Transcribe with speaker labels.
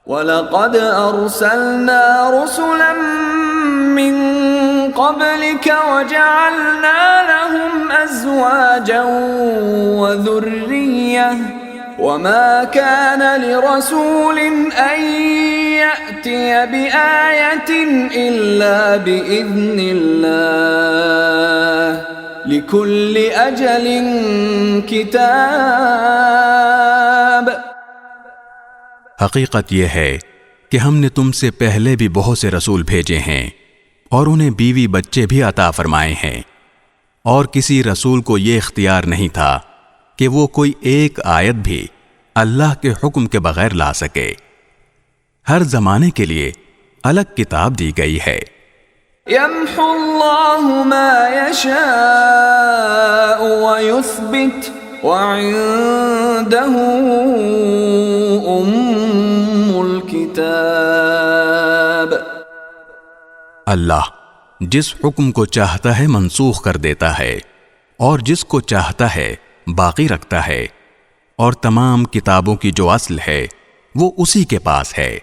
Speaker 1: وَلَقَدْ أَرْسَلْنَا رُسُلًا مِّن قَبْلِكَ وَجَعَلْنَا لَهُمْ أَزْوَاجًا وَذُرِّيَّةً وَمَا كَانَ لِرَسُولٍ أَن يَأْتِيَ بِآيَةٍ إِلَّا بِإِذْنِ اللَّهِ لِكُلِّ أَجَلٍ كِتَابٌ۔
Speaker 2: حقیقت یہ ہے کہ ہم نے تم سے پہلے بھی بہت سے رسول بھیجے ہیں اور انہیں بیوی بچے بھی عطا فرمائے ہیں، اور کسی رسول کو یہ اختیار نہیں تھا کہ وہ کوئی ایک آیت بھی اللہ کے حکم کے بغیر لا سکے۔ ہر زمانے کے لیے الگ کتاب دی گئی ہے۔
Speaker 1: يَمْحُو اللَّهُ مَا يَشَاءُ وَيُثْبِتُ وَعِندَهُ أُمُّ الْكِتَابِ۔
Speaker 2: اللہ جس حکم کو چاہتا ہے منسوخ کر دیتا ہے اور جس کو چاہتا ہے باقی رکھتا ہے، اور تمام کتابوں کی جو اصل ہے وہ اسی کے پاس ہے۔